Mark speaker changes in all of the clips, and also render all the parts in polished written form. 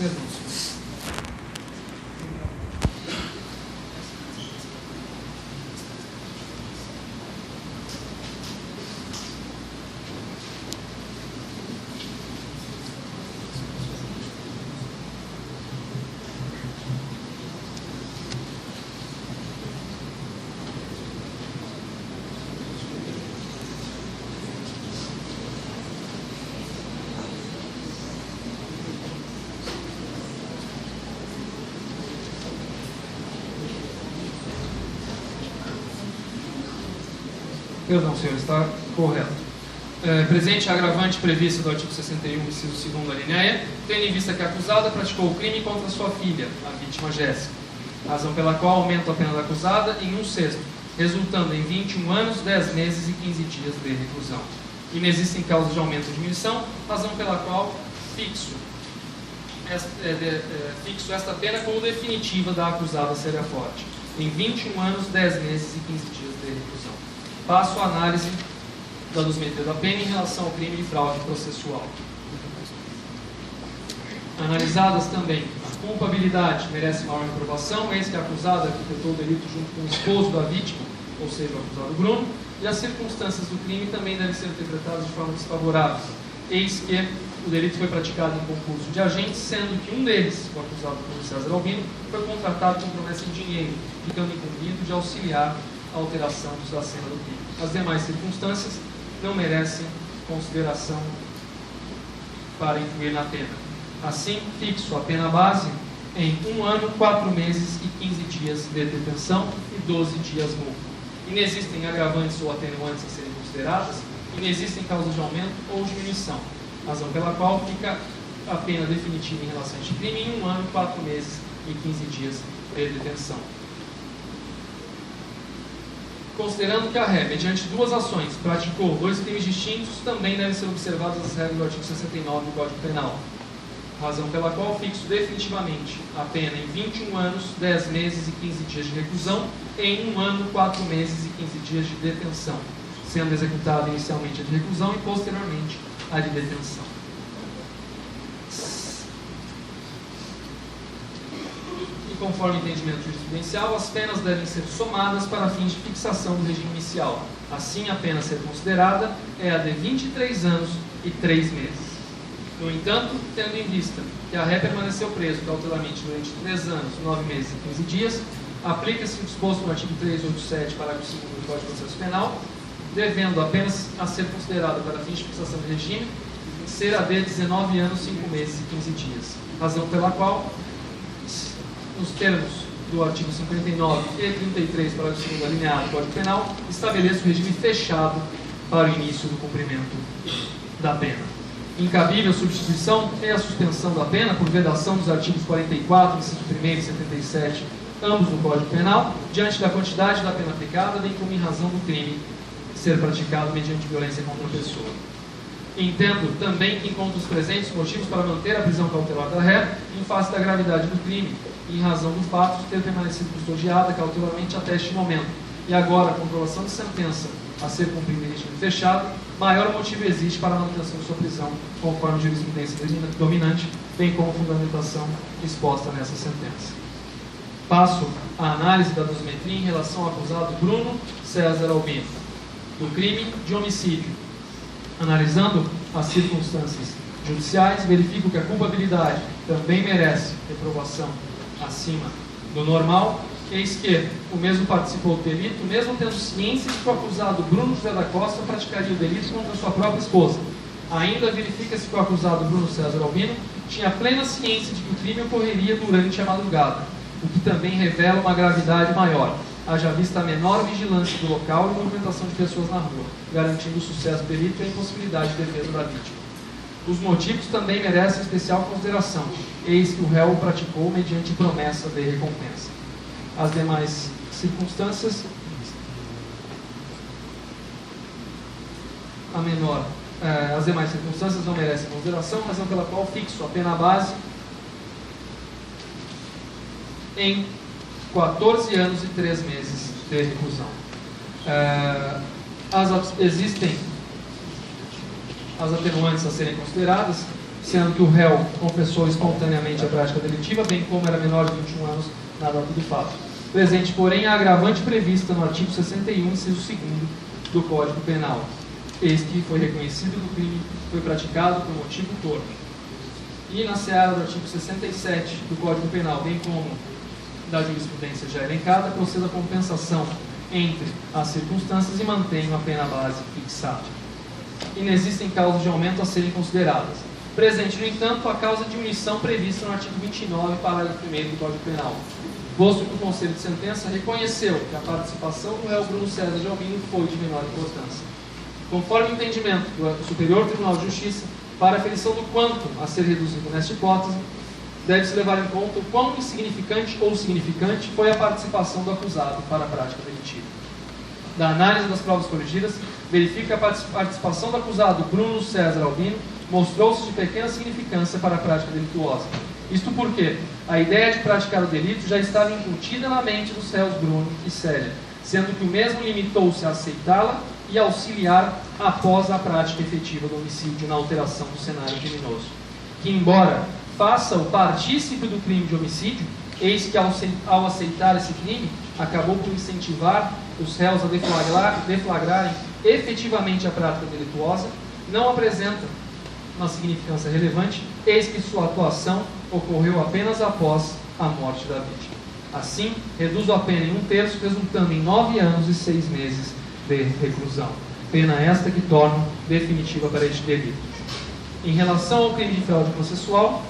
Speaker 1: Perdão, senhor. Perdão, senhor, está correto. Presente a agravante prevista do artigo 61, inciso 2º, alinéia, tendo em vista que a acusada praticou o crime contra sua filha, a vítima Jéssica, razão pela qual aumenta a pena da acusada em 1/6, resultando em 21 anos, 10 meses e 15 dias de reclusão. Inexistem causas de aumento ou diminuição, razão pela qual fixo esta pena como definitiva da acusada séria forte, em 21 anos, 10 meses e 15 dias de reclusão. Passo a análise da dosimetria da pena em relação ao crime de fraude processual. Analisadas também a culpabilidade, merece maior reprovação, eis que a acusada arquitetou o delito junto com o esposo da vítima, ou seja, o acusado Bruno, e as circunstâncias do crime também devem ser interpretadas de forma desfavorável, eis que o delito foi praticado em concurso de agentes, sendo que um deles, o acusado Bruno César Albino, foi contratado com promessa em dinheiro, ficando incumbido de auxiliar a alteração da cena do crime. As demais circunstâncias não merecem consideração para influir na pena. Assim, fixo a pena base em 1 ano, 4 meses e 15 dias de detenção e 12 dias multa. Inexistem agravantes ou atenuantes a serem consideradas, inexistem causas de aumento ou diminuição, razão pela qual fica a pena definitiva em relação a este crime em 1 ano, 4 meses e 15 dias de detenção. Considerando que a ré, mediante 2 ações, praticou 2 crimes distintos, também devem ser observadas as regras do artigo 69 do Código Penal, razão pela qual fixo definitivamente a pena em 21 anos, 10 meses e 15 dias de reclusão, e em 1 ano, 4 meses e 15 dias de detenção, sendo executada inicialmente a de reclusão e posteriormente a de detenção. Conforme o entendimento jurisprudencial, as penas devem ser somadas para fins de fixação do regime inicial. Assim, a pena a ser considerada é a de 23 anos e 3 meses. No entanto, tendo em vista que a ré permaneceu preso cautelamente durante 3 anos, 9 meses e 15 dias, aplica-se o disposto no artigo 387, parágrafo 2º do Código de Processo Penal, devendo apenas a ser considerada para fins de fixação do regime ser a de 19 anos, 5 meses e 15 dias. Razão pela qual, nos termos do artigo 59 e 33, parágrafo 2º alineado do Código Penal, estabeleça o regime fechado para o início do cumprimento da pena. Incabível substituição é a suspensão da pena por vedação dos artigos 44, inciso 1º e 77, ambos do Código Penal, diante da quantidade da pena aplicada, bem como em razão do crime ser praticado mediante violência contra a pessoa. Entendo também que encontro os presentes motivos para manter a prisão cautelar da ré em face da gravidade do crime, em razão do fato de ter permanecido custodiada cautelarmente até este momento. E agora, a comprovação de sentença a ser cumprida em regime fechado, maior motivo existe para a manutenção de sua prisão, conforme a jurisprudência dominante, bem como a fundamentação exposta nessa sentença. Passo à análise da dosimetria em relação ao acusado Bruno César Albino, do crime de homicídio. Analisando as circunstâncias judiciais, verifico que a culpabilidade também merece reprovação acima do normal, eis que o mesmo participou do delito, mesmo tendo ciência de que o acusado Bruno José da Costa praticaria o delito contra sua própria esposa. Ainda verifica-se que o acusado Bruno César Albino tinha plena ciência de que o crime ocorreria durante a madrugada, o que também revela uma gravidade maior, haja vista a menor vigilância do local e movimentação de pessoas na rua, garantindo o sucesso do delito e a impossibilidade de defesa da vítima. Os motivos também merecem especial consideração, eis que o réu o praticou mediante promessa de recompensa. As demais circunstâncias, as demais circunstâncias não merecem consideração, razão pela qual fixo a pena base em 14 anos e 3 meses de reclusão. Existem as atenuantes a serem consideradas, sendo que o réu confessou espontaneamente a prática delitiva, bem como era menor de 21 anos na data do fato. Presente, porém, a agravante prevista no artigo 61, inciso 2º do Código Penal. Eis que foi reconhecido que o crime foi praticado por motivo torpe. E na seara do artigo 67 do Código Penal, bem como da jurisprudência já elencada, proceda a compensação entre as circunstâncias e mantenha a pena base fixada. Inexistem causas de aumento a serem consideradas. Presente, no entanto, a causa de omissão prevista no artigo 29, parágrafo 1º do Código Penal. Posto que o Conselho de Sentença reconheceu que a participação do réu Bruno César de Albino foi de menor importância. Conforme o entendimento do Superior Tribunal de Justiça, para a aferição do quanto a ser reduzido nesta hipótese, deve-se levar em conta o quão insignificante ou significante foi a participação do acusado para a prática delitiva. Da análise das provas corrigidas, verifica que a participação do acusado Bruno César Albino mostrou-se de pequena significância para a prática delituosa. Isto porque a ideia de praticar o delito já estava incutida na mente dos réus Bruno e Célia, sendo que o mesmo limitou-se a aceitá-la e auxiliar após a prática efetiva do homicídio na alteração do cenário criminoso. Que, embora faça o partícipe do crime de homicídio, eis que ao aceitar esse crime, acabou por incentivar os réus a deflagrarem efetivamente a prática delituosa, não apresenta uma significância relevante, eis que sua atuação ocorreu apenas após a morte da vítima. Assim, reduzo a pena em 1/3, resultando em 9 anos e 6 meses de reclusão. Pena esta que torna definitiva para este delito. Em relação ao crime de fraude processual,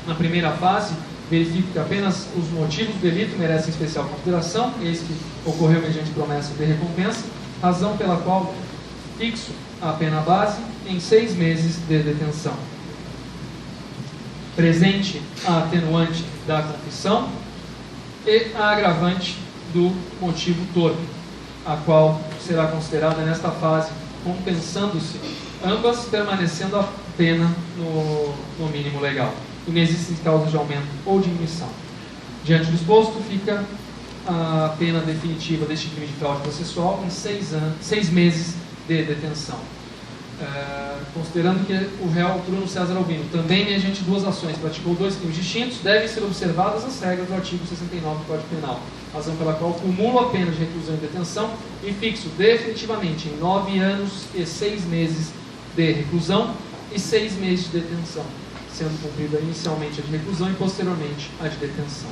Speaker 1: na primeira fase, verifico que apenas os motivos do delito merecem especial consideração, eis que ocorreu mediante promessa de recompensa, razão pela qual fixo a pena base em 6 meses de detenção. Presente a atenuante da confissão e a agravante do motivo torpe, a qual será considerada nesta fase, compensando-se ambas, permanecendo a pena no mínimo legal. Inexistem causas de aumento ou diminuição. Diante do exposto, fica a pena definitiva deste crime de fraude processual em 6 meses de detenção. Considerando que o réu Bruno César Albino, também mediante 2 ações, praticou 2 crimes distintos, devem ser observadas as regras do artigo 69 do Código Penal, razão pela qual cumulo a pena de reclusão e detenção e fixo definitivamente em 9 anos e 6 meses de reclusão e 6 meses de detenção, sendo cumprida inicialmente a de reclusão e posteriormente a de detenção.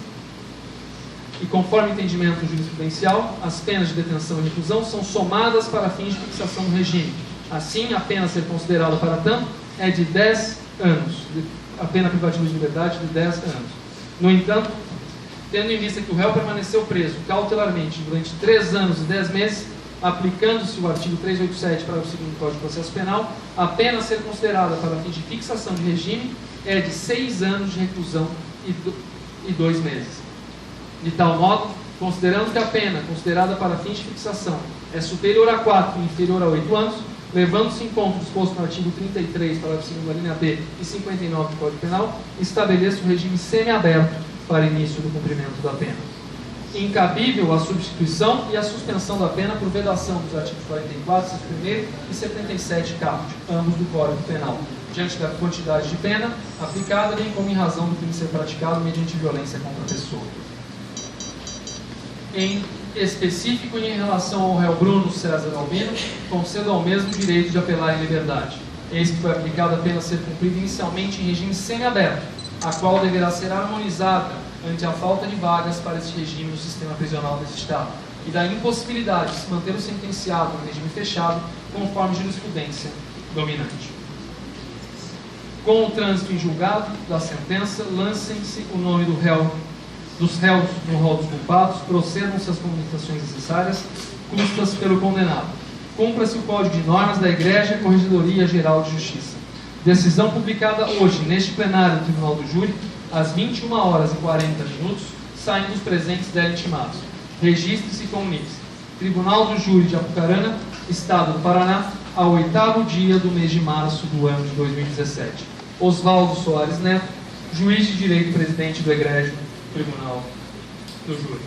Speaker 1: E conforme o entendimento jurisprudencial, as penas de detenção e reclusão são somadas para fins de fixação do regime. Assim, a pena a ser considerada para tanto é de 10 anos, a pena privativa de liberdade de 10 anos. No entanto, tendo em vista que o réu permaneceu preso cautelarmente durante 3 anos e 10 meses, aplicando-se o artigo 387 para o 2º Código de Processo Penal, a pena a ser considerada para fins de fixação de regime é de 6 anos de reclusão e 2 meses. De tal modo, considerando que a pena considerada para fins de fixação é superior a 4 e inferior a 8 anos, levando-se em conta o disposto no artigo 33, parágrafo 2º, linha B e 59 do Código Penal, estabeleça o regime semiaberto para início do cumprimento da pena. Incabível a substituição e a suspensão da pena por vedação dos artigos 44, 1º e 77 caput, ambos do Código Penal, diante da quantidade de pena aplicada, bem como em razão do crime ser praticado mediante violência contra a pessoa. Em específico e em relação ao réu Bruno César Albino, concedo ao mesmo direito de apelar em liberdade. Eis que foi aplicada a pena a ser cumprida inicialmente em regime semiaberto, a qual deverá ser harmonizada ante a falta de vagas para este regime no sistema prisional desse Estado, e da impossibilidade de se manter o sentenciado no regime fechado, conforme jurisprudência dominante. Com o trânsito em julgado da sentença, lancem-se o nome dos réus no rol dos culpados, procedam-se as comunicações necessárias, custas pelo condenado. Cumpra-se o Código de Normas da Igreja e Corregedoria Geral de Justiça. Decisão publicada hoje, neste plenário do Tribunal do Júri, às 21h40, saindo os presentes dela intimados. Registre-se e comunique-se. Tribunal do Júri de Apucarana, Estado do Paraná, ao 8º dia do mês de março do ano de 2017. Oswaldo Soares Neto, juiz de direito presidente do Egrégio Tribunal do Júri.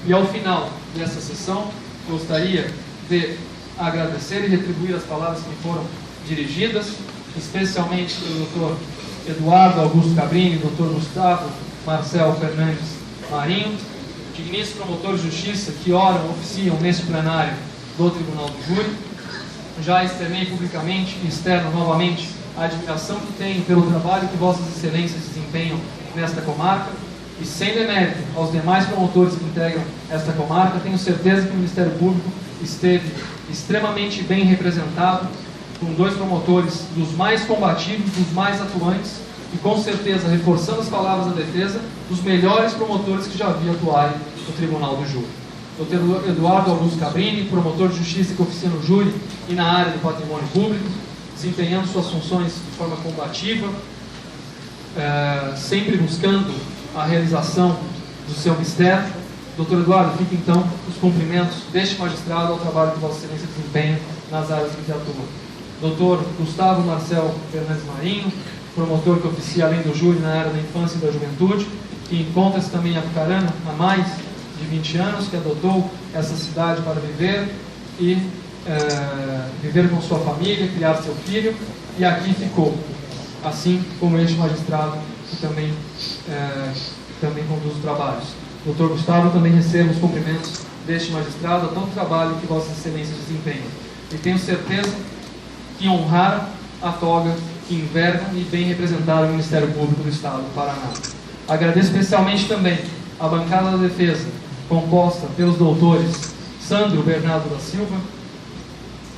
Speaker 1: E ao final dessa sessão, gostaria de agradecer e retribuir as palavras que me foram dirigidas, especialmente pelo Dr. Eduardo Augusto Cabrini, Dr. Gustavo Marcel Fernandes Marinho, digníssimos promotores de justiça que oficiam neste plenário do Tribunal do Júri. Já externei publicamente e externo novamente a admiração que tenho pelo trabalho que Vossas Excelências desempenham nesta comarca, e sem demérito aos demais promotores que integram esta comarca, tenho certeza que o Ministério Público esteve extremamente bem representado, com 2 promotores dos mais combativos, dos mais atuantes, e com certeza, reforçando as palavras da defesa, dos melhores promotores que já vi atuarem no Tribunal do Júri. Dr. Eduardo Augusto Cabrini, promotor de justiça que oficia no júri e na área do patrimônio público, desempenhando suas funções de forma combativa, sempre buscando a realização do seu mistério. Dr. Eduardo, fica então os cumprimentos deste magistrado ao trabalho que Vossa Excelência desempenha nas áreas em que atua. Dr. Gustavo Marcel Fernandes Marinho, promotor que oficia além do júri na área da infância e da juventude, que encontra-se também em Apucarana há mais de 20 anos, que adotou essa cidade para viver e viver com sua família, criar seu filho, e aqui ficou, assim como este magistrado que também conduz os trabalhos. Dr. Gustavo, também recebo os cumprimentos deste magistrado a todo o trabalho que Vossas Excelências desempenham, e tenho certeza que honraram a toga que envergam e bem representaram o Ministério Público do Estado do Paraná. Agradeço especialmente também a bancada da defesa, composta pelos doutores Sandro Bernardo da Silva,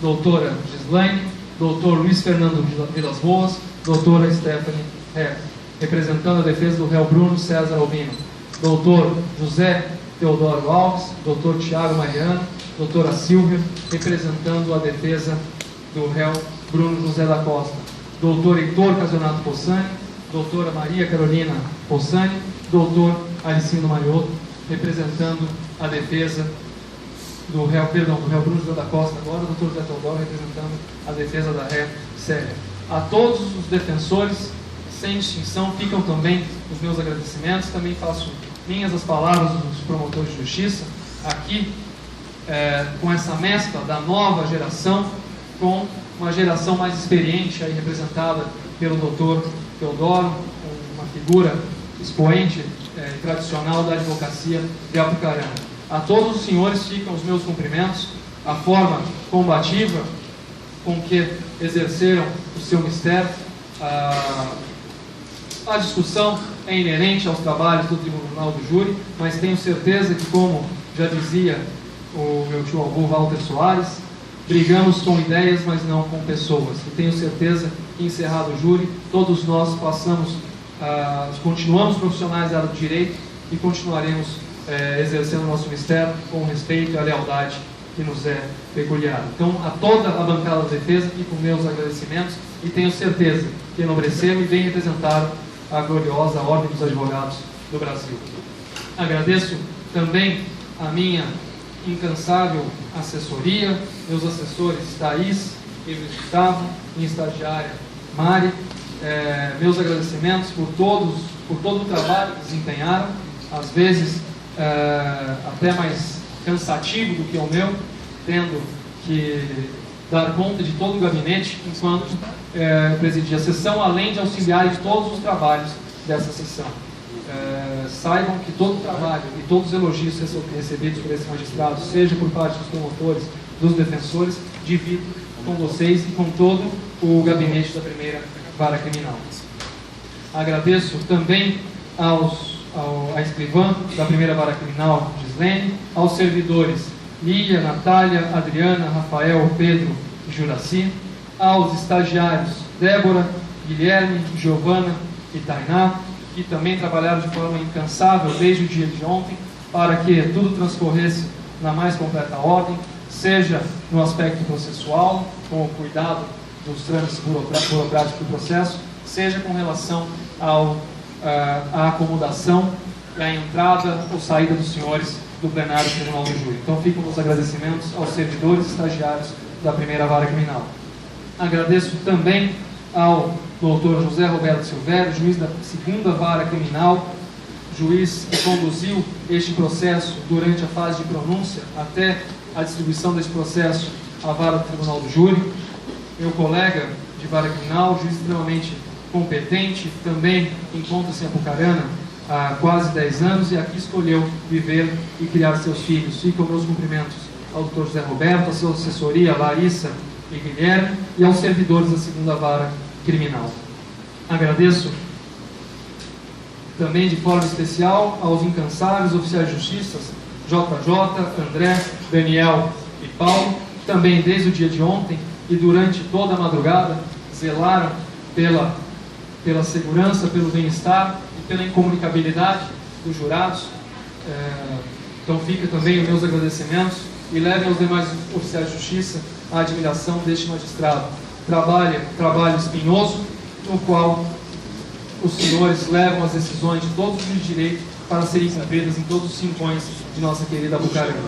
Speaker 1: doutora Gislaine, doutor Luiz Fernando Vilas Boas, doutora Stephanie Herr, representando a defesa do réu Bruno César Albino, doutor José Teodoro Alves, doutor Tiago Mariano, doutora Silvia, representando a defesa do réu Bruno José da Costa, doutor Heitor Casionato Possani, doutora Maria Carolina Possani, doutor Alicino Mariotto, representando a defesa do réu Bruno José da Costa agora, doutor José Teodoro, representando a defesa da réu Célia. A todos os defensores, sem distinção, ficam também os meus agradecimentos. Também faço minhas as palavras dos promotores de justiça, aqui com essa mescla da nova geração, com uma geração mais experiente, aí representada pelo doutor Teodoro, uma figura expoente tradicional da advocacia de Apucarana. A todos os senhores ficam os meus cumprimentos, a forma combativa com que exerceram o seu mistério. A discussão é inerente aos trabalhos do Tribunal do Júri, mas tenho certeza que, como já dizia o meu tio avô Walter Soares, brigamos com ideias, mas não com pessoas. E tenho certeza que, encerrado o júri, todos nós continuamos profissionais da área do direito e continuaremos exercendo o nosso mistério com o respeito e a lealdade que nos é peculiar. Então, a toda a bancada da defesa, fico com meus agradecimentos e tenho certeza que enobreceram e bem representaram a gloriosa Ordem dos Advogados do Brasil. Agradeço também a minha incansável assessoria, meus assessores Thaís e Gustavo, minha estagiária Mari, meus agradecimentos por todo o trabalho que desempenharam, às vezes até mais cansativo do que o meu, tendo que dar conta de todo o gabinete enquanto presidia a sessão, além de auxiliar em todos os trabalhos dessa sessão. Saibam que todo o trabalho e todos os elogios recebidos por esse magistrado, seja por parte dos promotores, dos defensores, divido com vocês e com todo o gabinete da primeira vara criminal. Agradeço também à escrivã da primeira vara criminal, Gislene, aos servidores Lília, Natália, Adriana, Rafael, Pedro e Juraci, aos estagiários Débora, Guilherme, Giovana e Tainá, que também trabalharam de forma incansável desde o dia de ontem para que tudo transcorresse na mais completa ordem, seja no aspecto processual, com o cuidado dos trâmites burocráticos do processo, seja com relação à acomodação e à entrada ou saída dos senhores do plenário do Tribunal do Júri. Então ficam os agradecimentos aos servidores e estagiários da primeira vara criminal. Agradeço também ao doutor José Roberto Silvério, juiz da segunda vara criminal, juiz que conduziu este processo durante a fase de pronúncia até a distribuição desse processo à vara do Tribunal do Júri. Meu colega de vara criminal, juiz extremamente competente, também encontra-se em Apucarana há quase 10 anos e aqui escolheu viver e criar seus filhos. Ficam meus cumprimentos ao Dr. José Roberto, à sua assessoria, Larissa e Guilherme, e aos servidores da 2ª Vara Criminal. Agradeço também de forma especial aos incansáveis oficiais de justiça, JJ, André, Daniel e Paulo, que também desde o dia de ontem e durante toda a madrugada zelaram pela segurança, pelo bem-estar e pela incomunicabilidade dos jurados. Então fica também os meus agradecimentos e levem aos demais oficiais de justiça a admiração deste magistrado. Trabalho espinhoso, no qual os senhores levam as decisões de todos os direitos para serem cumpridas em todos os rincões de nossa querida Apucarana.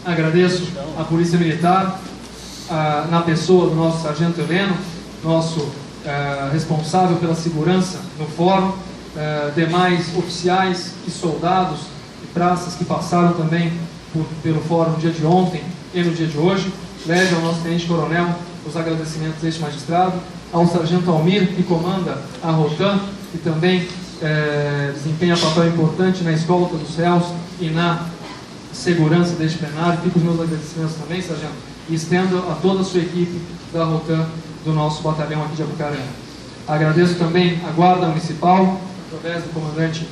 Speaker 1: Agradeço à Polícia Militar, na pessoa do nosso Sargento Heleno, nosso responsável pela segurança no fórum, demais oficiais e soldados e praças que passaram também pelo fórum no dia de ontem e no dia de hoje. Leve ao nosso tenente-coronel os agradecimentos deste magistrado, ao sargento Almir, que comanda a Rotan, que também desempenha papel importante na escolta dos réus e na segurança deste plenário. Fico os meus agradecimentos também, sargento, e estendo a toda a sua equipe da Rotan do nosso batalhão aqui de Apucarana. Agradeço também à Guarda Municipal, através do comandante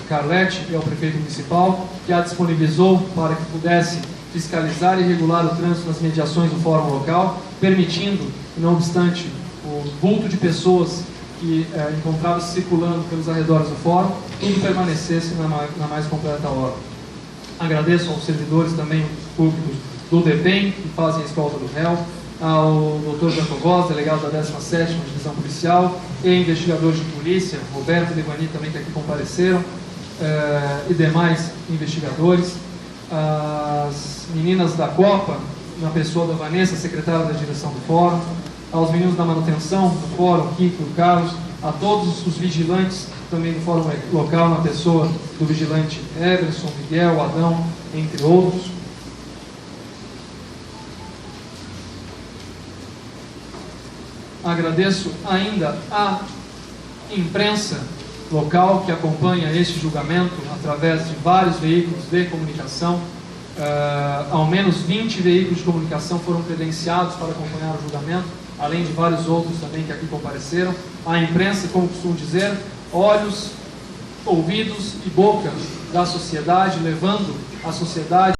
Speaker 1: Carletti e ao prefeito municipal, que a disponibilizou para que pudesse fiscalizar e regular o trânsito nas mediações do fórum local, permitindo, não obstante o vulto de pessoas que encontravam-se circulando pelos arredores do fórum, tudo permanecesse na mais completa ordem. Agradeço aos servidores também públicos do DEPEN, que fazem a escolta do réu, ao Dr. Janto Voz, delegado da 17ª Divisão Policial, e investigadores de polícia, Roberto e Devani também que aqui compareceram, e demais investigadores, as meninas da Copa, na pessoa da Vanessa, secretária da direção do fórum, aos meninos da manutenção do fórum, Kiko e Carlos, a todos os vigilantes também do fórum local, na pessoa do vigilante Everson, Miguel, Adão, entre outros. Agradeço ainda à imprensa local que acompanha este julgamento através de vários veículos de comunicação. Ao menos 20 veículos de comunicação foram credenciados para acompanhar o julgamento, além de vários outros também que aqui compareceram. A imprensa, como costumo dizer, olhos, ouvidos e boca da sociedade, levando a sociedade